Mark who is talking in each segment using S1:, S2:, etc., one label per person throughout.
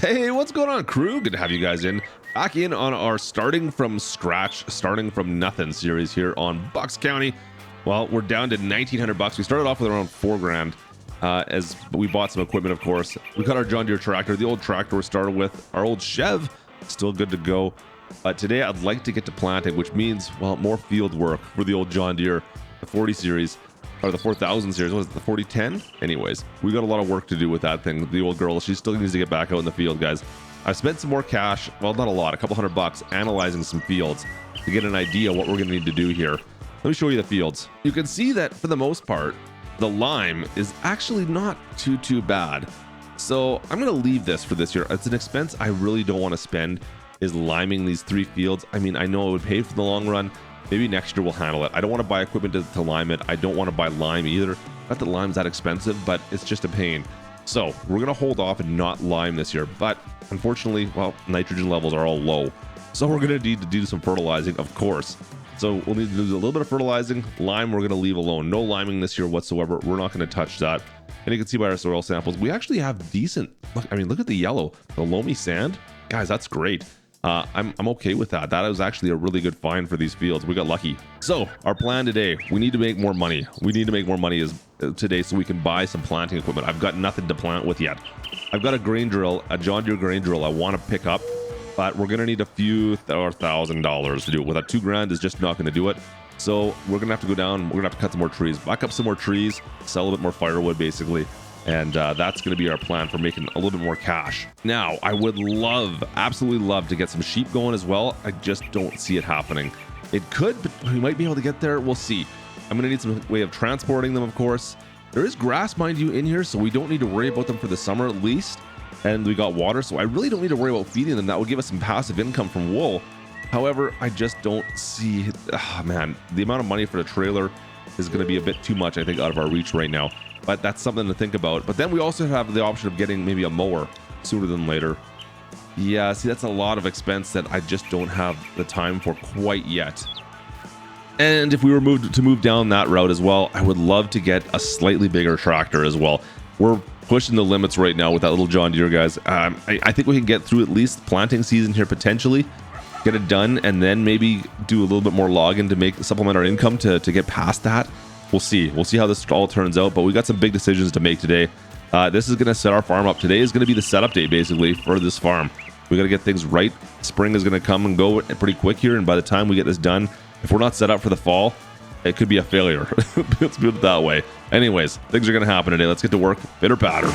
S1: Hey, what's going on, crew? Good to have you guys back in on our starting from scratch, starting from nothing series here on Bucks County. Well, we're down to $1,900. We started off with around $4,000 as we bought some equipment, of course. We got our John Deere tractor, the old tractor we started with, our old Chev, still good to go. But today I'd like to get to planting, which means, well, more field work for the old John Deere, the 40 series. Or the 4000 series, what is it, the 4010? Anyways, we got a lot of work to do with that thing. The old girl, she still needs to get back out in the field, guys. I've spent some more cash, well, not a lot, a couple $100 analyzing some fields to get an idea what we're gonna need to do here. Let me show you the fields. You can see that for the most part, the lime is actually not too bad. So I'm gonna leave this for this year. It's an expense I really don't want to spend, is liming these 3 fields. I mean, I know it would pay for the long run. Maybe next year we'll handle it. I don't want to buy equipment to lime it. I don't want to buy lime either. Not that lime's that expensive, but it's just a pain. So we're going to hold off and not lime this year. But unfortunately, well, nitrogen levels are all low. So we're going to need to do some fertilizing, of course. So we'll need to do a little bit of fertilizing. Lime, we're going to leave alone. No liming this year whatsoever. We're not going to touch that. And you can see by our soil samples, we actually have decent, look, I mean, look at the yellow, the loamy sand. Guys, that's great. I'm okay with that. That was actually a really good find for these fields. We got lucky. So our plan today, we need to make more money. We need to make more money today so we can buy some planting equipment. I've got nothing to plant with yet. I've got a grain drill, a John Deere grain drill I want to pick up, but we're going to need a few $1,000 to do it. With that $2,000 is just not going to do it. So we're going to have to go down. We're going to have to cut some more trees, back up some more trees, sell a bit more firewood basically. And that's going to be our plan for making a little bit more cash. Now, I would love, absolutely love to get some sheep going as well. I just don't see it happening. It could, but we might be able to get there. We'll see. I'm going to need some way of transporting them, of course. There is grass, mind you, in here, so we don't need to worry about them for the summer at least. And we got water, so I really don't need to worry about feeding them. That would give us some passive income from wool. However, I just don't see, man, the amount of money for the trailer is going to be a bit too much, I think, out of our reach right now. But that's something to think about. But then we also have the option of getting maybe a mower sooner than later. Yeah, see, that's a lot of expense that I just don't have the time for quite yet. And if we were to move down that route as well, I would love to get a slightly bigger tractor as well. We're pushing the limits right now with that little John Deere, guys. I think we can get through at least planting season here potentially, get it done, and then maybe do a little bit more logging to supplement our income to get past that. We'll see how this all turns out, but we got some big decisions to make today. This is going to set our farm up. Today is going to be the setup day basically for this farm. We got to get things right. Spring is going to come and go pretty quick here, and by the time we get this done, if we're not set up for the fall, it could be a failure. Let's put it that way. Anyways, things are going to happen today. Let's get to work. Pitter patter.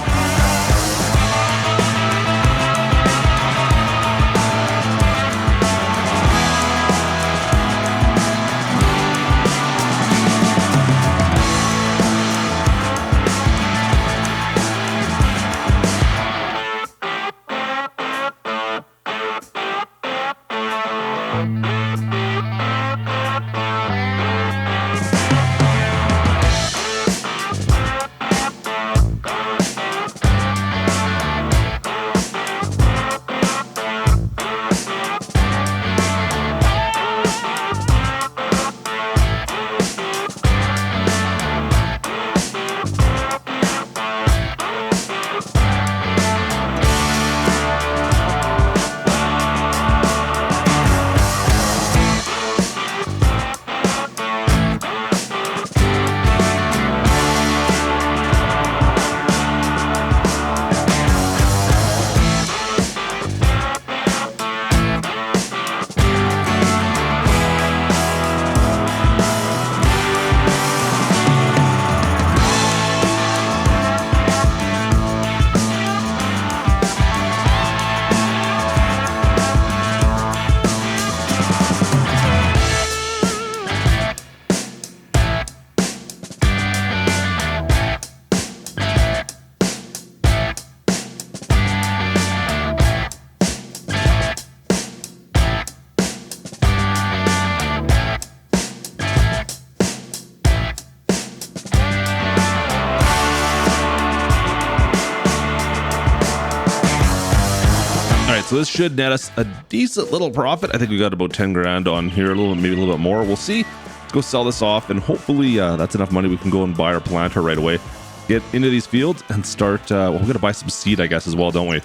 S1: So this should net us a decent little profit. I think we got about 10 grand on here, maybe a little bit more. We'll see. Let's go sell this off, and hopefully that's enough money we can go and buy our planter right away. Get into these fields and start. Well, we're gonna buy some seed, I guess, as well, don't we?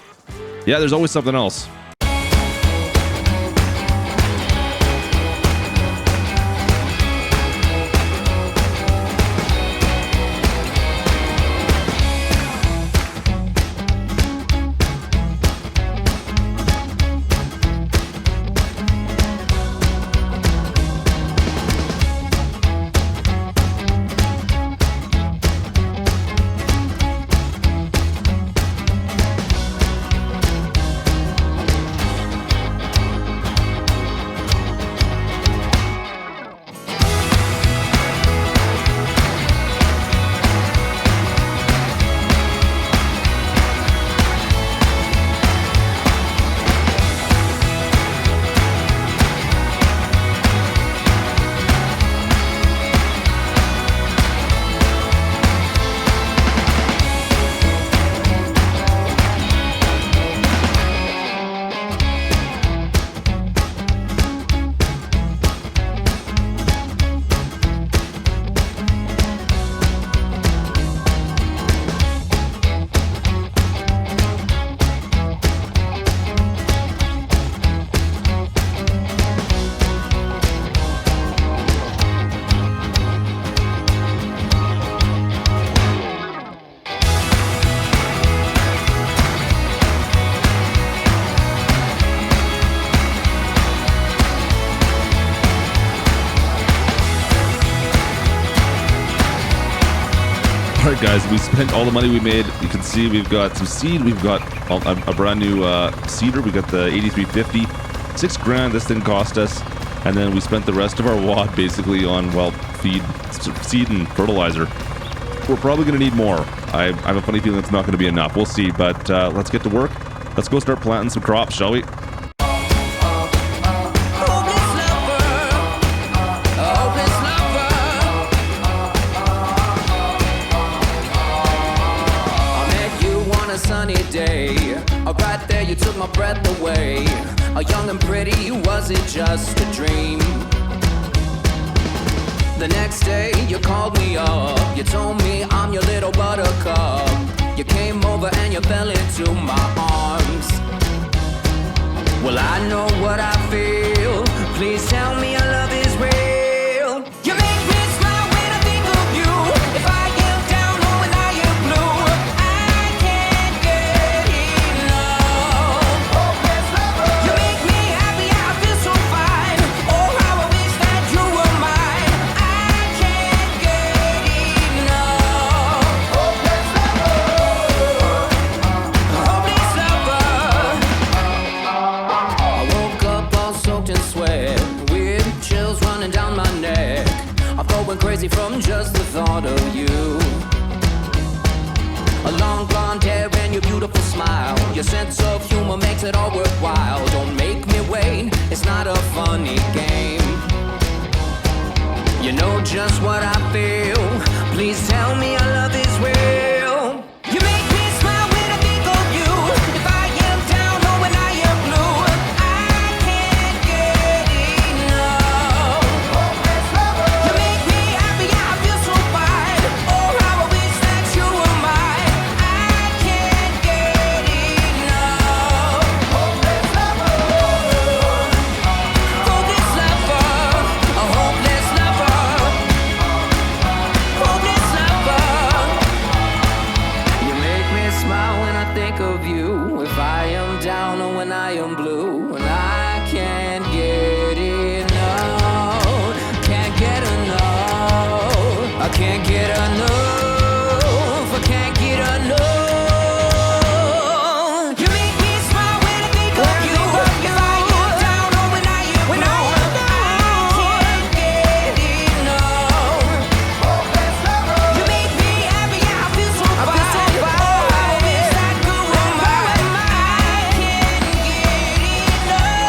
S1: Yeah, there's always something else. All right, guys, we spent all the money we made. You can see we've got some seed. We've got a brand new seeder. We got the 8350, $6,000 this thing cost us, and then we spent the rest of our wad basically on, well, seed and fertilizer. We're probably going to need more. I have a funny feeling it's not going to be enough. We'll see, but let's get to work. Let's go start planting some crops, shall we?
S2: Sunny day, right there you took my breath away. Young and pretty, was it just a dream? The next day you called me up, you told me I'm your little buttercup. You came over and you fell into my arms. Well, I know what I feel, please tell me your love is real. You make me smile when I think of you. If I am down or when I am blue, I can't get enough. You make me happy, I feel so fine. Oh, how I wish that you were mine. I can't get enough. Hopeless lover. I woke up all soaked in sweat, with chills running down my neck. I'm going crazy from just the thought of you. A long blonde hair and your beautiful smile, your sense of humor makes it all worthwhile. Don't make me wait, it's not a funny game. You know just what I feel, please tell me your love is real. You make me smile when I think of you. If I am down or when I am blue, I can't get enough. You make me happy, I feel so fine. Oh, how I wish that you were mine. I can't get enough. Hopeless lover, a hopeless lover, hopeless lover. You make me smile when I think of you. If I am down or when I am blue, and I can't get enough, can't get enough, I can't get enough, I can't get enough. You make me smile when I think of you. If I am down or when I am blue, I can't get enough. You make me happy, I feel so fine. Oh, I wish that you were mine. I can't get enough.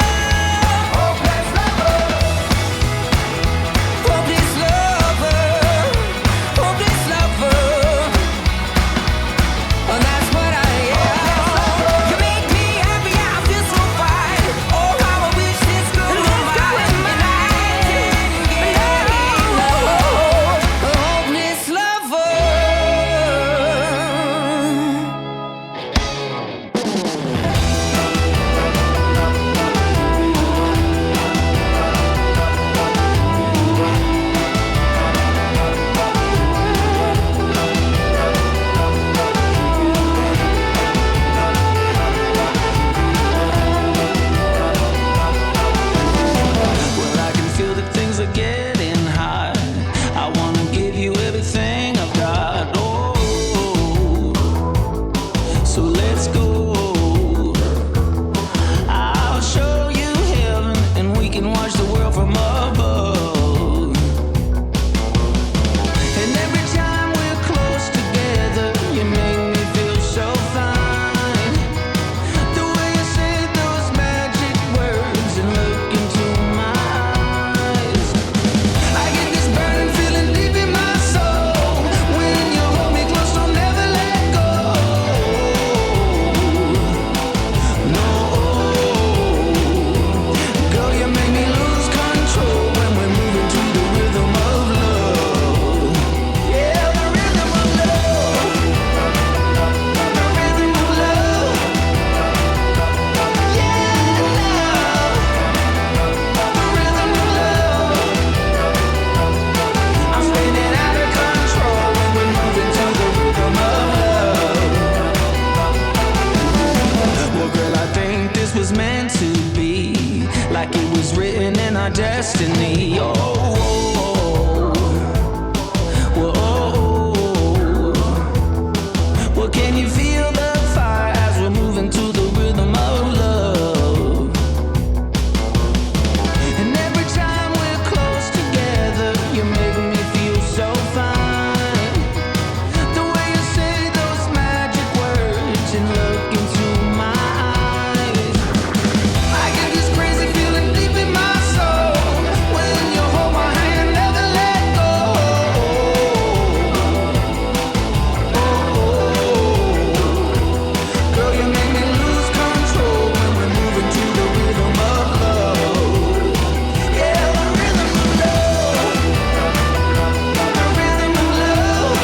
S2: was meant to be, like it was written in our destiny. Oh, whoa, whoa. Well, can you feel the fire as we're moving to the rhythm of love? And every time we're close together, you make me feel so fine. The way you say those magic words and look into my eyes, I get this crazy feeling deep in my soul when you hold my hand, never let go. Girl, you make me lose control when we're moving to the rhythm of love. Yeah, the rhythm of love. The rhythm of love.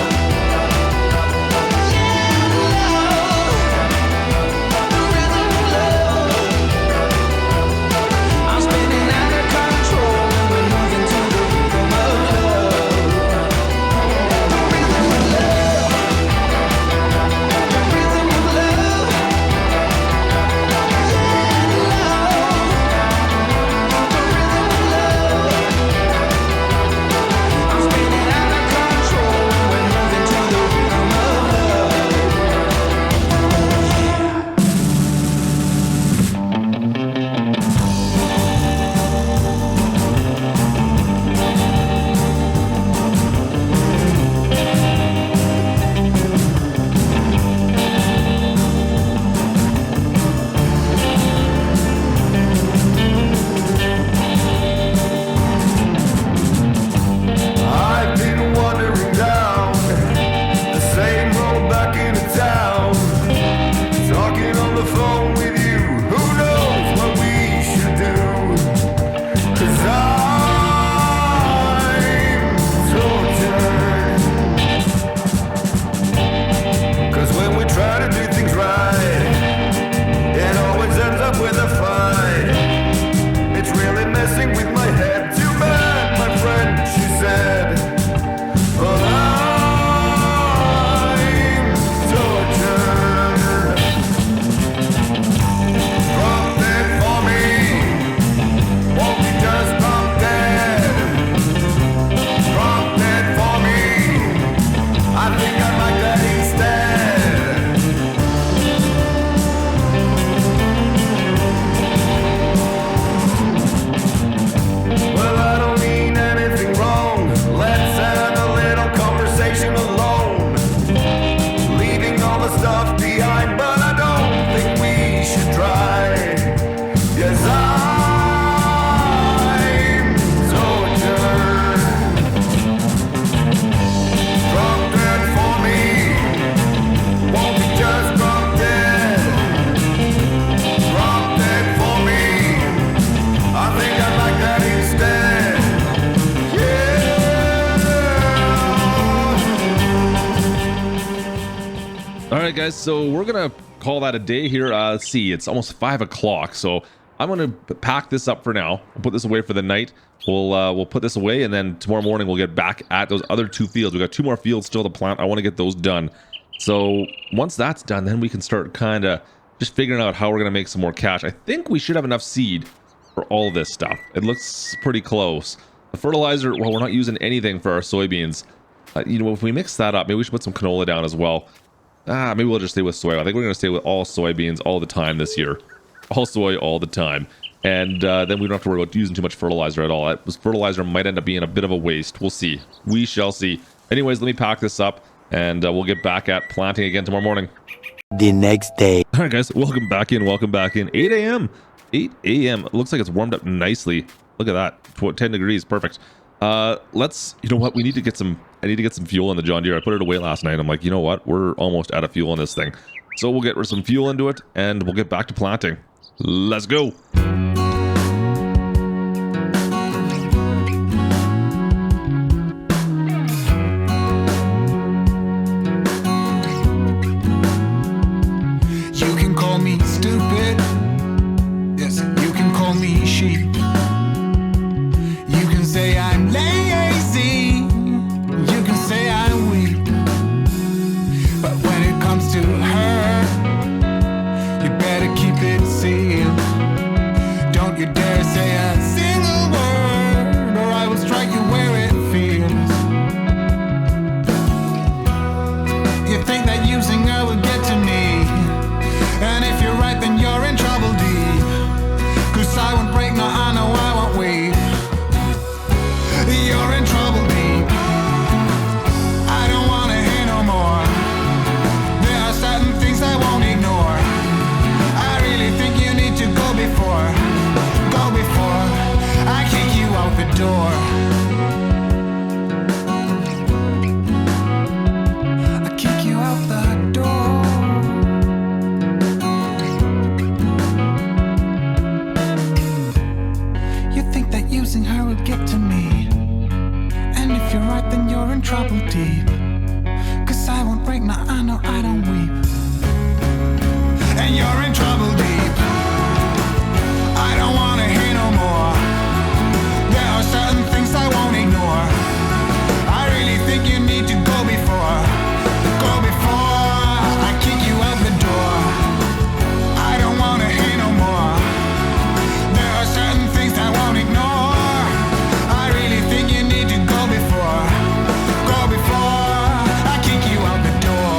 S2: Yeah, love. The rhythm of love. I'm spinning out of control when we're moving to the rhythm of love. The rhythm of love. The rhythm of love. I'm spinning out of control when we're moving to the rhythm of
S3: I've been wandering down the same road back into town, talking on the phone with you. Who knows what we should do? 'Cause I'm tortured. 'Cause when we try to do things right, it always ends up with a fight. It's really messing with my head. Too bad, my friend, she said. But I'm tortured. Drop dead for me. Won't you just drop dead? Drop dead for me. I think I like that instead. Well, I don't mean anything wrong. Let's have a little conversation alone. Leaving all the stuff behind, but I don't think we should try. Yes, I'm tortured. Drop dead for me. Won't you just drop dead? Drop dead for me. I think I'd like that instead. Yeah.
S1: All right, guys. So we're gonna call that a day here. Let's see. It's almost 5 o'clock, so I'm gonna pack this up for now. I'll put this away for the night. We'll put this away, and then tomorrow morning we'll get back at those other 2 fields. We got 2 more fields still to plant. I want to get those done. So once that's done, then we can start kind of just figuring out how we're gonna make some more cash. I think we should have enough seed for all this stuff. It looks pretty close. The fertilizer, well, we're not using anything for our soybeans. You know, if we mix that up, maybe we should put some canola down as well. Maybe we'll just stay with soy. I think we're going to stay with all soybeans all the time this year. All soy all the time. And then we don't have to worry about using too much fertilizer at all. That fertilizer might end up being a bit of a waste. We'll see. We shall see. Anyways, let me pack this up, and we'll get back at planting again tomorrow morning.
S4: The next day.
S1: All right, guys. Welcome back in. Welcome back in. 8 a.m. 8 a.m. It looks like it's warmed up nicely. Look at that. 10 degrees. Perfect. Let's, you know what? I need to get some fuel in the John Deere. I put it away last night. I'm like, you know what? We're almost out of fuel in this thing. So we'll get some fuel into it, and we'll get back to planting. Let's go.
S3: You can call me stupid. Yes, you can call me sheep. You can say I'm lazy. You can say I'm weak. But when it comes to her, you better keep it sealed.
S5: trouble deep. 'Cause I won't break, now I know I don't weep. And you're in trouble deep. I don't wanna hear no more. There are certain things I won't ignore. I really think you need to go before I kick you out the door. I don't wanna hear no more. There are certain things I won't ignore. I really think you need to go before I kick you out the door.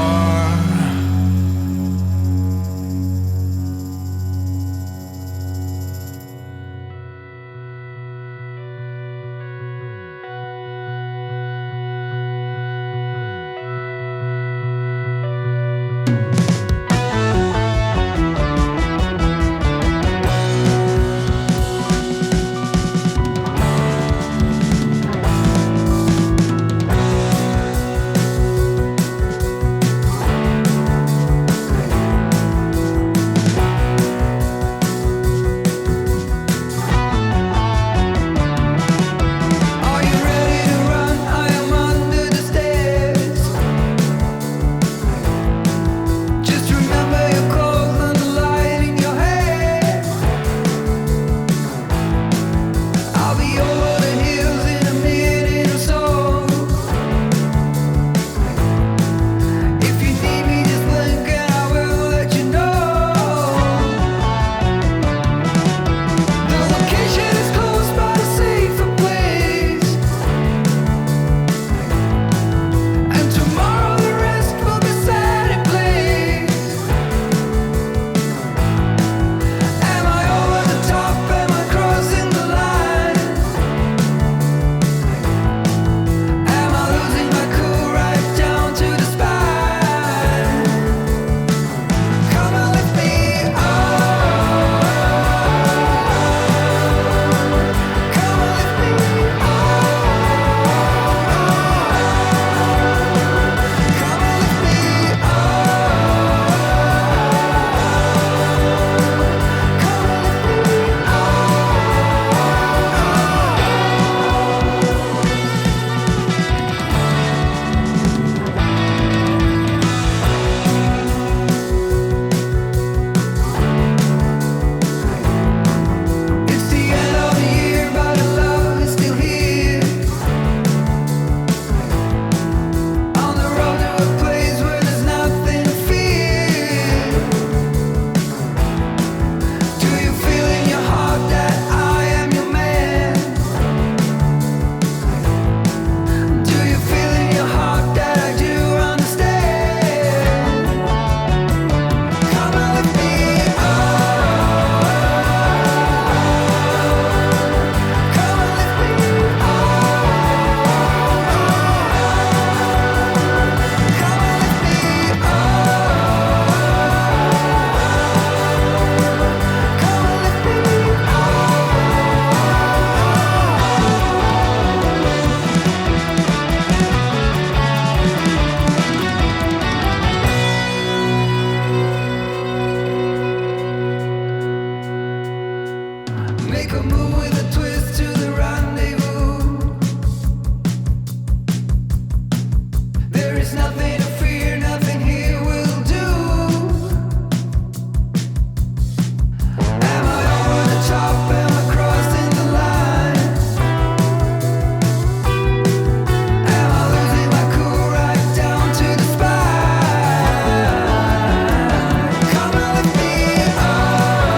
S2: Are you ready to run? I am under the stairs. Just remember your clothes and the light in your hair. I'll be over the hills in a minute or so. If you need me, just blink and I will let you know. The location is close by a safer place. And tomorrow the rest will be set in place. Am I over the top? Am I crossing the line? Am I losing my cool right down to the spine? Come and lift me up. Come and lift me up. Come and lift me up. Come and lift It's the end of the year, but the love is still here. On the road to a place where there's nothing to fear. Do you feel in your heart that I am your man? Do you feel in your heart that I do understand? Come and lift me up. Come and lift me up. Come and lift me up. Come and lift me up. Make a move with a twist to the rendezvous. There is nothing to fear, nothing here will do. Am I over the top? Am I crossing the line? Am I losing my cool right down to the spine? Come and lift me up.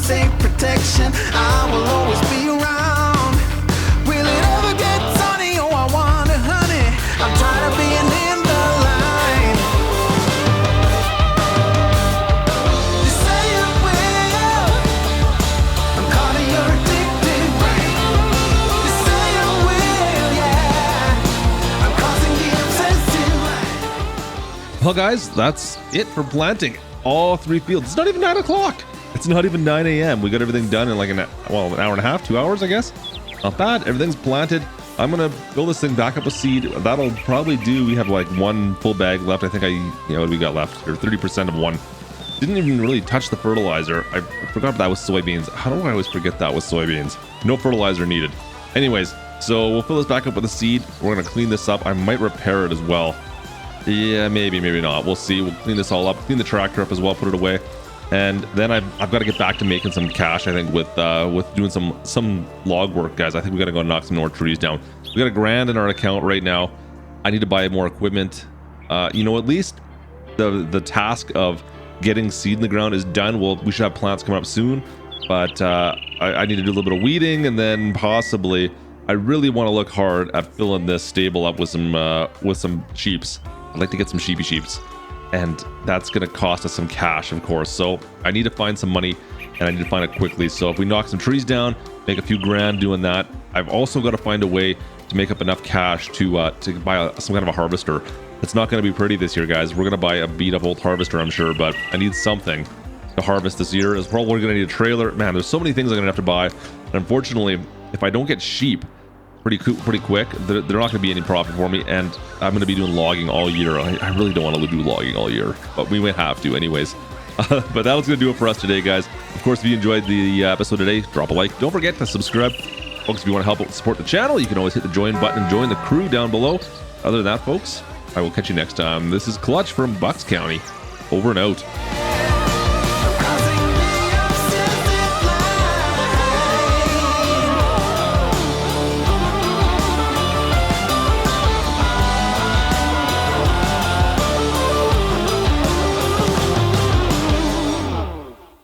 S5: safe protection. I will always be around. Will it ever get sunny? Oh, I wonder, honey. I'm tired of being in the line. You say you will. I'm caught in your addicted brain. You say you will, yeah. I'm causing the obsessive mind.
S1: Well, guys, that's it for planting all 3 fields. It's not even 9 o'clock. It's not even 9 a.m. We got everything done in like an hour and a half, 2 hours, I guess. Not bad. Everything's planted. I'm gonna fill this thing back up with seed. That'll probably do. We have like 1 full bag left. I think what do we got left? Or 30% of 1. Didn't even really touch the fertilizer. I forgot that was soybeans. How do I always forget that was soybeans? No fertilizer needed. Anyways, so we'll fill this back up with the seed. We're gonna clean this up. I might repair it as well. Yeah, maybe not. We'll see. We'll clean this all up, clean the tractor up as well, put it away, and then I've got to get back to making some cash. I think with doing some log work, guys. I think we got to go knock some more trees down. We got $1,000 in our account right now. I need to buy more equipment. At least the task of getting seed in the ground is done. We should have plants coming up soon, but I need to do a little bit of weeding, and then possibly I really want to look hard at filling this stable up with some sheeps. I'd like to get some sheeps, and that's going to cost us some cash, of course. So I need to find some money, and I need to find it quickly. So if we knock some trees down, make a few grand doing that. I've also got to find a way to make up enough cash to buy some kind of a harvester. It's not going to be pretty this year, guys. We're going to buy a beat up old harvester, I'm sure, but I need something to harvest this year. As well, we're going to need a trailer. Man, there's so many things I'm going to have to buy. And unfortunately, if I don't get sheep pretty quick, they're not going to be any profit for me, and I'm going to be doing logging all year. I really don't want to do logging all year, but we might have to anyways. But that was going to do it for us today, guys. Of course, if you enjoyed the episode today, drop a like. Don't forget to subscribe. Folks, if you want to help support the channel, you can always hit the join button and join the crew down below. Other than that, folks, I will catch you next time. This is Klutch from Bucks County. Over and out.